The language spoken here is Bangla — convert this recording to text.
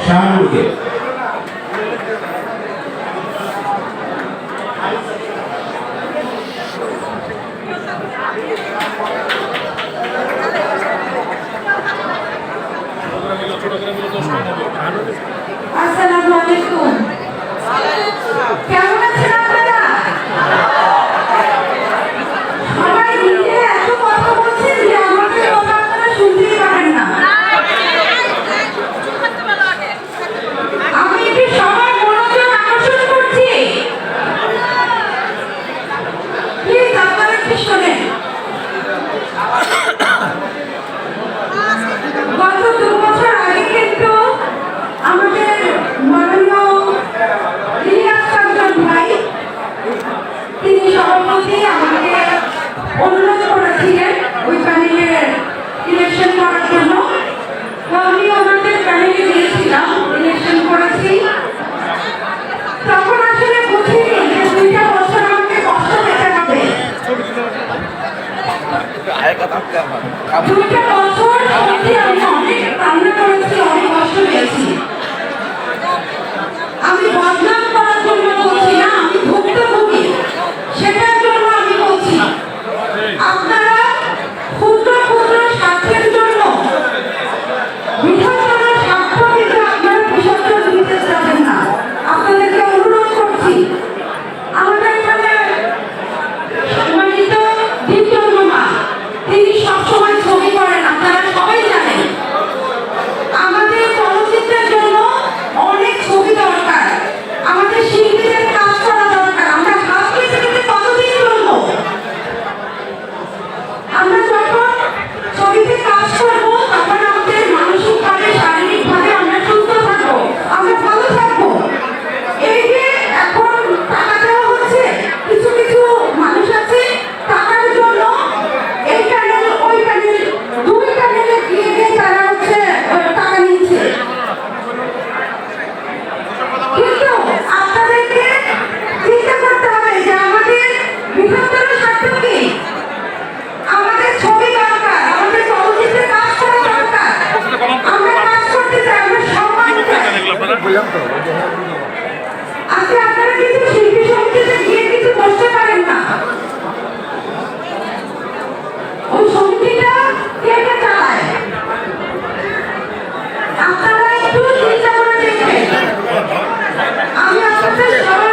শাহানুরকে। আসসালামু আলাইকুম। কেমন আছেন আপনারা? সবাই মিলে এত কথা বলছেন যে আমাদের কথা আপনারা শুনতেই পারেন না। আমি কি সবার মনোযোগ আকর্ষণ করছি? প্লিজ আপনারা একটু শোনেন। গত 2 বছর আগে কিন্তু আমাদের মাননীয় ইলিয়াস কাঞ্চন ভাই তিনি সভাপতি আমাকে অনুরোধ করেছিলেন ওই প্যানেলের ইলেকশন করার জন্য। তো আমি ওনাদের প্যানেলে গিয়েছিলাম, ইলেকশন করেছি। তখন আসলে বুঝিনি যে 2টা বছর আমাকে কষ্ট পেতে হবে। 2টা বছর সত্যি আমি অনেক কান্না করেছি, অনেক কষ্ট পেয়েছি। আমি বদনাম করার জন্য বলছি না, আমি ভুক্তভোগী সেটার জন্য আমি বলছি। আপনারা ক্ষুদ্র ক্ষুদ্র স্বার্থের জন্য বৃহত্তর স্বার্থ কিন্তু আপনারা বিসর্জন দিতে যাবেন না। আপনাদেরকে অনুরোধ করছি। আমাদের এখানে সম্মানিত দীপচন্দ্রমা তিনি সবসময় ছবি করেন, আপনারা সবাই জানেন। আমাদের চলচ্চিত্রের জন্য অনেক ছবি দরকার, আমাদের শিল্পীদের কাজ করা দরকার। আমরা হাত পেতে পেতে কতদিন চলবো? আমরা যখন ছবিতে কাজ করবো তখন আমাদের মানসিকভাবে শারীরিকভাবে আমরা সুস্থ থাকবো, আমরা ভালো থাকবো। এই যে এখন টাকা দেওয়া হচ্ছে, কিছু কিছু মানুষ আছে টাকার জন্য এই প্যানেল ওই প্যানেল 2 প্যানেলে গিয়ে গিয়ে তারা হচ্ছে টাকা নিচ্ছে। কিন্তু আপনাদেরকে চিন্তা করতে হবে যে আমাদের বৃহত্তর স্বার্থ কি? আমাদের ছবি দরকার, আমাদের চলচ্চিত্রে কাজ করা দরকার। আমরা কাজ করতে চাই, আমরা সম্মান চাই। আজকে আপনারা কিন্তু শিল্পী সমিতিতে গিয়ে কিছু করতে পারেন না। ওই সমিতিটা কে কে চালায়? আপনারা একটু চিন্তা করে দেখবেন। আমি আপনাদের সবাই